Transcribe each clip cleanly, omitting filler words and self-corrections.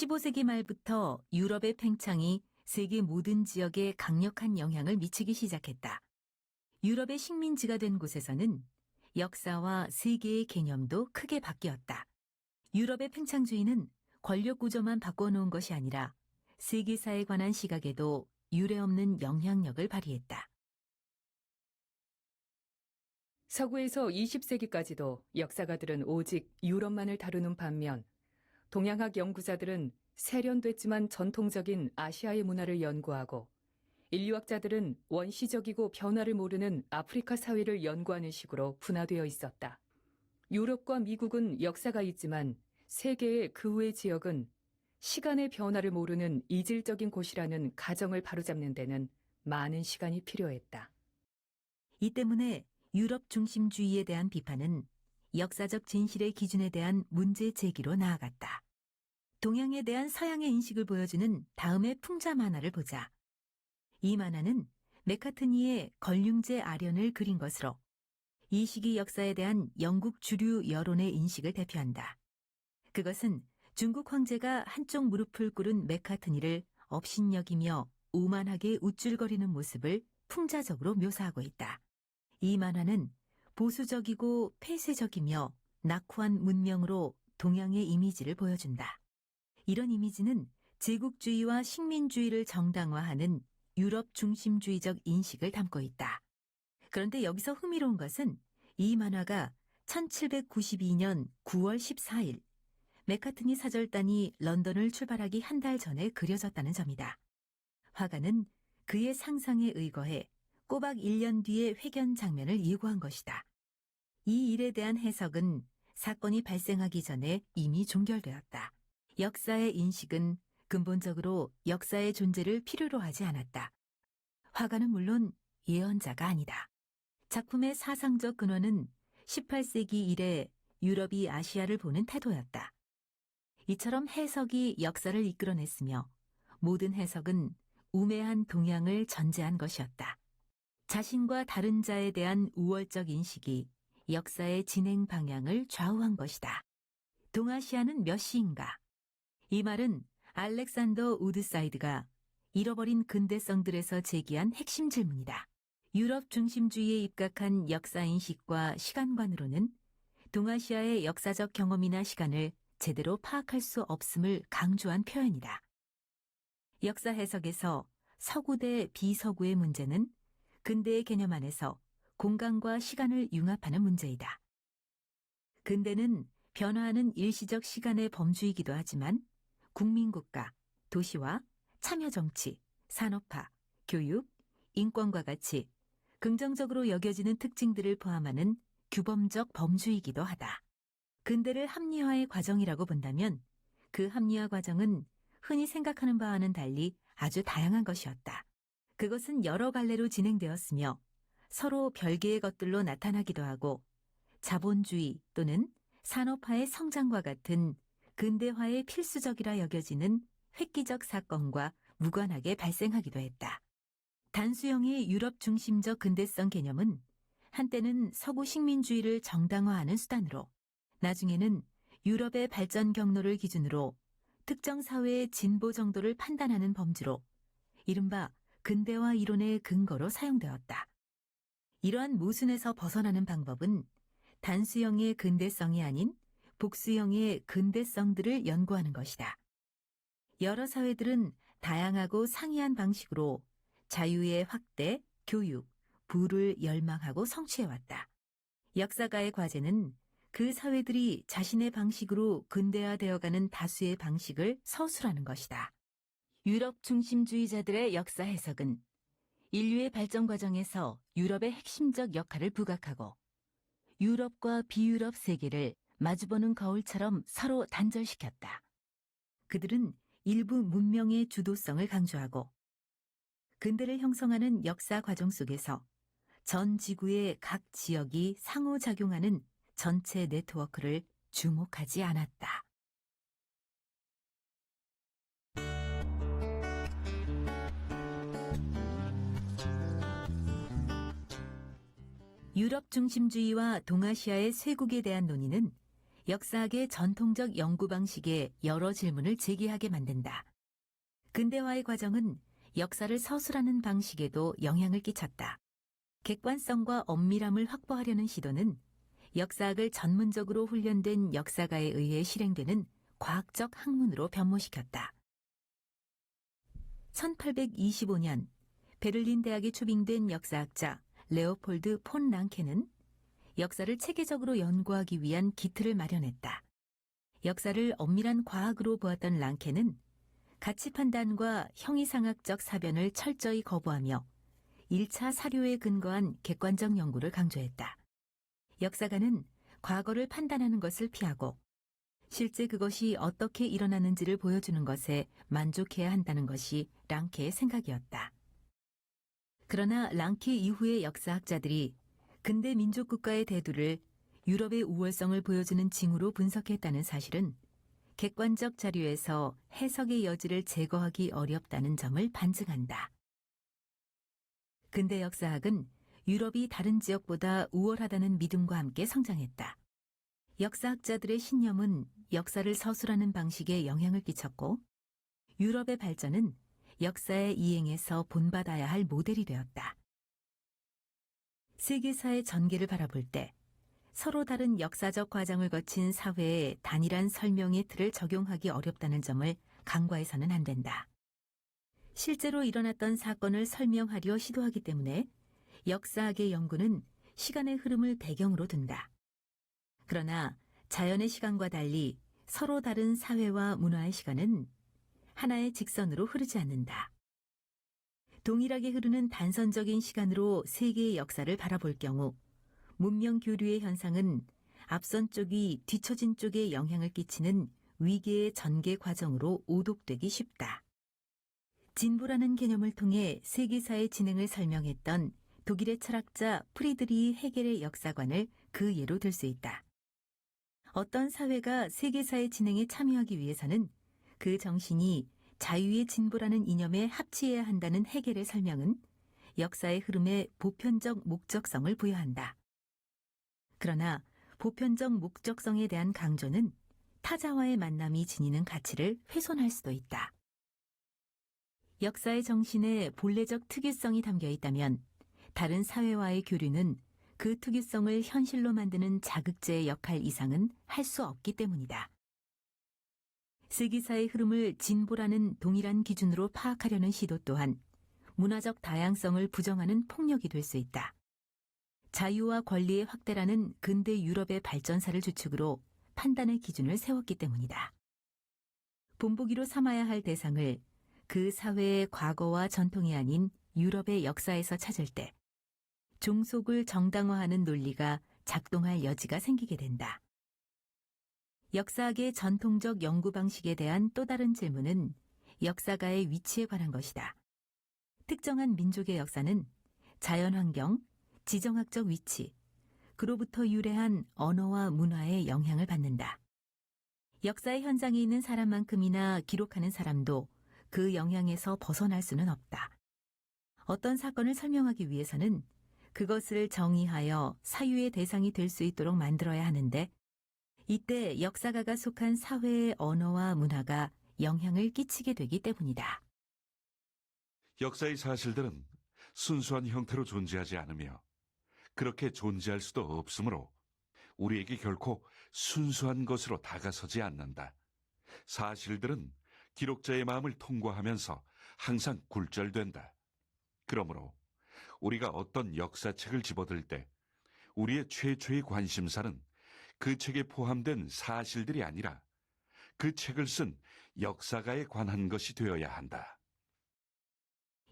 15세기 말부터 유럽의 팽창이 세계 모든 지역에 강력한 영향을 미치기 시작했다. 유럽의 식민지가 된 곳에서는 역사와 세계의 개념도 크게 바뀌었다. 유럽의 팽창주의는 권력 구조만 바꿔놓은 것이 아니라 세계사에 관한 시각에도 유례없는 영향력을 발휘했다. 서구에서 20세기까지도 역사가들은 오직 유럽만을 다루는 반면 동양학 연구자들은 세련됐지만 전통적인 아시아의 문화를 연구하고 인류학자들은 원시적이고 변화를 모르는 아프리카 사회를 연구하는 식으로 분화되어 있었다. 유럽과 미국은 역사가 있지만 세계의 그 외 지역은 시간의 변화를 모르는 이질적인 곳이라는 가정을 바로잡는 데는 많은 시간이 필요했다. 이 때문에 유럽 중심주의에 대한 비판은 역사적 진실의 기준에 대한 문제 제기로 나아갔다. 동양에 대한 서양의 인식을 보여주는 다음의 풍자 만화를 보자. 이 만화는 맥카트니의 걸륭제 아련을 그린 것으로 이 시기 역사에 대한 영국 주류 여론의 인식을 대표한다. 그것은 중국 황제가 한쪽 무릎을 꿇은 맥카트니를 업신여기며 오만하게 우쭐거리는 모습을 풍자적으로 묘사하고 있다. 이 만화는 보수적이고 폐쇄적이며 낙후한 문명으로 동양의 이미지를 보여준다. 이런 이미지는 제국주의와 식민주의를 정당화하는 유럽 중심주의적 인식을 담고 있다. 그런데 여기서 흥미로운 것은 이 만화가 1792년 9월 14일 맥카트니 사절단이 런던을 출발하기 한 달 전에 그려졌다는 점이다. 화가는 그의 상상에 의거해 꼬박 1년 뒤에 회견 장면을 예고한 것이다. 이 일에 대한 해석은 사건이 발생하기 전에 이미 종결되었다. 역사의 인식은 근본적으로 역사의 존재를 필요로 하지 않았다. 화가는 물론 예언자가 아니다. 작품의 사상적 근원은 18세기 이래 유럽이 아시아를 보는 태도였다. 이처럼 해석이 역사를 이끌어냈으며 모든 해석은 우매한 동양을 전제한 것이었다. 자신과 다른 자에 대한 우월적 인식이 역사의 진행 방향을 좌우한 것이다. 동아시아는 몇 시인가? 이 말은 알렉산더 우드사이드가 잃어버린 근대성들에서 제기한 핵심 질문이다. 유럽 중심주의에 입각한 역사인식과 시간관으로는 동아시아의 역사적 경험이나 시간을 제대로 파악할 수 없음을 강조한 표현이다. 역사 해석에서 서구 대 비서구의 문제는 근대의 개념 안에서 공간과 시간을 융합하는 문제이다. 근대는 변화하는 일시적 시간의 범주이기도 하지만 국민국가, 도시화, 참여정치, 산업화, 교육, 인권과 같이 긍정적으로 여겨지는 특징들을 포함하는 규범적 범주이기도 하다. 근대를 합리화의 과정이라고 본다면 그 합리화 과정은 흔히 생각하는 바와는 달리 아주 다양한 것이었다. 그것은 여러 갈래로 진행되었으며 서로 별개의 것들로 나타나기도 하고 자본주의 또는 산업화의 성장과 같은 근대화의 필수적이라 여겨지는 획기적 사건과 무관하게 발생하기도 했다. 단수형의 유럽 중심적 근대성 개념은 한때는 서구 식민주의를 정당화하는 수단으로 나중에는 유럽의 발전 경로를 기준으로 특정 사회의 진보 정도를 판단하는 범주로 이른바 근대화 이론의 근거로 사용되었다. 이러한 모순에서 벗어나는 방법은 단수형의 근대성이 아닌 복수형의 근대성들을 연구하는 것이다. 여러 사회들은 다양하고 상이한 방식으로 자유의 확대, 교육, 부를 열망하고 성취해왔다. 역사가의 과제는 그 사회들이 자신의 방식으로 근대화되어가는 다수의 방식을 서술하는 것이다. 유럽 중심주의자들의 역사 해석은 인류의 발전 과정에서 유럽의 핵심적 역할을 부각하고 유럽과 비유럽 세계를 마주보는 거울처럼 서로 단절시켰다. 그들은 일부 문명의 주도성을 강조하고 근대를 형성하는 역사 과정 속에서 전 지구의 각 지역이 상호작용하는 전체 네트워크를 주목하지 않았다. 유럽 중심주의와 동아시아의 쇄국에 대한 논의는 역사학의 전통적 연구 방식에 여러 질문을 제기하게 만든다. 근대화의 과정은 역사를 서술하는 방식에도 영향을 끼쳤다. 객관성과 엄밀함을 확보하려는 시도는 역사학을 전문적으로 훈련된 역사가에 의해 실행되는 과학적 학문으로 변모시켰다. 1825년 베를린 대학에 초빙된 역사학자 레오폴드 폰 랑케는 역사를 체계적으로 연구하기 위한 기틀을 마련했다. 역사를 엄밀한 과학으로 보았던 랑케는 가치 판단과 형이상학적 사변을 철저히 거부하며 1차 사료에 근거한 객관적 연구를 강조했다. 역사가는 과거를 판단하는 것을 피하고 실제 그것이 어떻게 일어나는지를 보여주는 것에 만족해야 한다는 것이 랑케의 생각이었다. 그러나 랑케 이후의 역사학자들이 근대 민족국가의 대두를 유럽의 우월성을 보여주는 징후로 분석했다는 사실은 객관적 자료에서 해석의 여지를 제거하기 어렵다는 점을 반증한다. 근대 역사학은 유럽이 다른 지역보다 우월하다는 믿음과 함께 성장했다. 역사학자들의 신념은 역사를 서술하는 방식에 영향을 끼쳤고 유럽의 발전은 역사의 이행에서 본받아야 할 모델이 되었다. 세계사의 전개를 바라볼 때 서로 다른 역사적 과정을 거친 사회에 단일한 설명의 틀을 적용하기 어렵다는 점을 간과해서는 안 된다. 실제로 일어났던 사건을 설명하려 시도하기 때문에 역사학의 연구는 시간의 흐름을 배경으로 둔다. 그러나 자연의 시간과 달리 서로 다른 사회와 문화의 시간은 하나의 직선으로 흐르지 않는다. 동일하게 흐르는 단선적인 시간으로 세계의 역사를 바라볼 경우 문명 교류의 현상은 앞선 쪽이 뒤처진 쪽에 영향을 끼치는 위계의 전개 과정으로 오독되기 쉽다. 진보라는 개념을 통해 세계사의 진행을 설명했던 독일의 철학자 프리드리히 헤겔의 역사관을 그 예로 들 수 있다. 어떤 사회가 세계사의 진행에 참여하기 위해서는 그 정신이 자유의 진보라는 이념에 합치해야 한다는 헤겔의 설명은 역사의 흐름에 보편적 목적성을 부여한다. 그러나 보편적 목적성에 대한 강조는 타자와의 만남이 지니는 가치를 훼손할 수도 있다. 역사의 정신에 본래적 특유성이 담겨 있다면 다른 사회와의 교류는 그 특유성을 현실로 만드는 자극제의 역할 이상은 할 수 없기 때문이다. 세계사의 흐름을 진보라는 동일한 기준으로 파악하려는 시도 또한 문화적 다양성을 부정하는 폭력이 될 수 있다. 자유와 권리의 확대라는 근대 유럽의 발전사를 주축으로 판단의 기준을 세웠기 때문이다. 본보기로 삼아야 할 대상을 그 사회의 과거와 전통이 아닌 유럽의 역사에서 찾을 때 종속을 정당화하는 논리가 작동할 여지가 생기게 된다. 역사학의 전통적 연구 방식에 대한 또 다른 질문은 역사가의 위치에 관한 것이다. 특정한 민족의 역사는 자연환경, 지정학적 위치, 그로부터 유래한 언어와 문화의 영향을 받는다. 역사의 현장에 있는 사람만큼이나 기록하는 사람도 그 영향에서 벗어날 수는 없다. 어떤 사건을 설명하기 위해서는 그것을 정의하여 사유의 대상이 될 수 있도록 만들어야 하는데 이때 역사가가 속한 사회의 언어와 문화가 영향을 끼치게 되기 때문이다. 역사의 사실들은 순수한 형태로 존재하지 않으며 그렇게 존재할 수도 없으므로 우리에게 결코 순수한 것으로 다가서지 않는다. 사실들은 기록자의 마음을 통과하면서 항상 굴절된다. 그러므로 우리가 어떤 역사책을 집어들 때 우리의 최초의 관심사는 그 책에 포함된 사실들이 아니라 그 책을 쓴 역사가에 관한 것이 되어야 한다.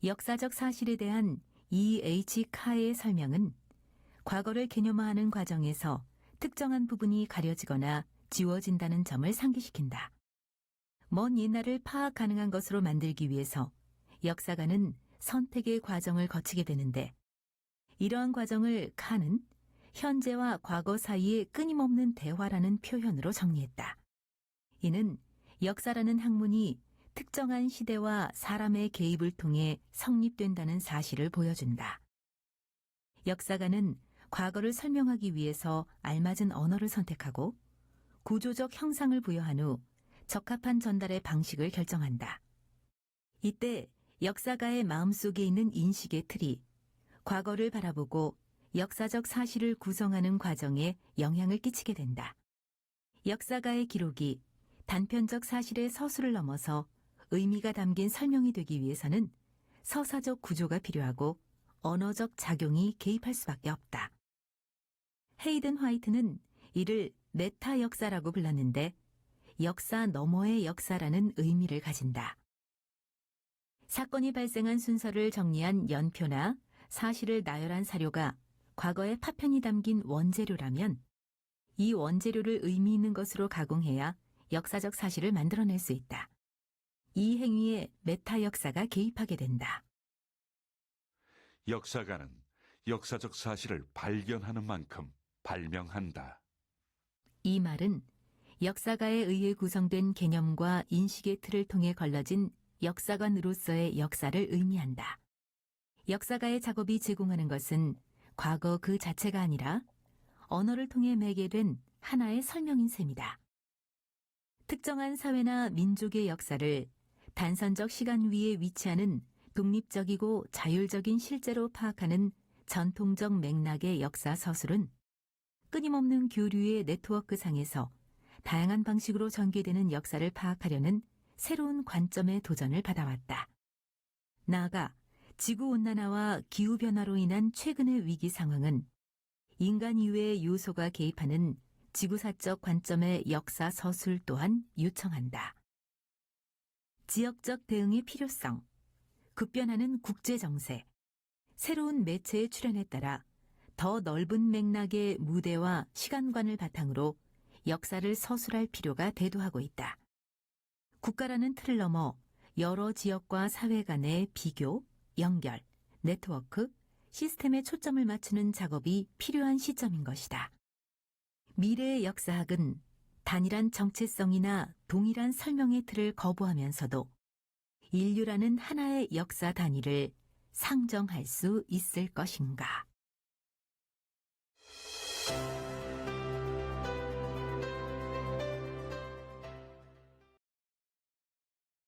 역사적 사실에 대한 E.H. 카의 설명은 과거를 개념화하는 과정에서 특정한 부분이 가려지거나 지워진다는 점을 상기시킨다. 먼 옛날을 파악 가능한 것으로 만들기 위해서 역사가는 선택의 과정을 거치게 되는데 이러한 과정을 카는 현재와 과거 사이의 끊임없는 대화라는 표현으로 정리했다. 이는 역사라는 학문이 특정한 시대와 사람의 개입을 통해 성립된다는 사실을 보여준다. 역사가는 과거를 설명하기 위해서 알맞은 언어를 선택하고 구조적 형상을 부여한 후 적합한 전달의 방식을 결정한다. 이때 역사가의 마음속에 있는 인식의 틀이 과거를 바라보고 역사적 사실을 구성하는 과정에 영향을 끼치게 된다. 역사가의 기록이 단편적 사실의 서술을 넘어서 의미가 담긴 설명이 되기 위해서는 서사적 구조가 필요하고 언어적 작용이 개입할 수밖에 없다. 헤이든 화이트는 이를 메타 역사라고 불렀는데 역사 너머의 역사라는 의미를 가진다. 사건이 발생한 순서를 정리한 연표나 사실을 나열한 사료가 과거의 파편이 담긴 원재료라면 이 원재료를 의미 있는 것으로 가공해야 역사적 사실을 만들어낼 수 있다. 이 행위에 메타 역사가 개입하게 된다. 역사가는 역사적 사실을 발견하는 만큼 발명한다. 이 말은 역사가에 의해 구성된 개념과 인식의 틀을 통해 걸러진 역사관으로서의 역사를 의미한다. 역사가의 작업이 제공하는 것은 과거 그 자체가 아니라 언어를 통해 매개된 하나의 설명인 셈이다. 특정한 사회나 민족의 역사를 단선적 시간 위에 위치하는 독립적이고 자율적인 실제로 파악하는 전통적 맥락의 역사 서술은 끊임없는 교류의 네트워크 상에서 다양한 방식으로 전개되는 역사를 파악하려는 새로운 관점의 도전을 받아왔다. 나아가 지구온난화와 기후변화로 인한 최근의 위기 상황은 인간 이외의 요소가 개입하는 지구사적 관점의 역사 서술 또한 요청한다. 지역적 대응의 필요성, 급변하는 국제정세, 새로운 매체의 출현에 따라 더 넓은 맥락의 무대와 시간관을 바탕으로 역사를 서술할 필요가 대두하고 있다. 국가라는 틀을 넘어 여러 지역과 사회 간의 비교, 연결, 네트워크, 시스템에 초점을 맞추는 작업이 필요한 시점인 것이다. 미래의 역사학은 단일한 정체성이나 동일한 설명의 틀을 거부하면서도 인류라는 하나의 역사 단위를 상정할 수 있을 것인가?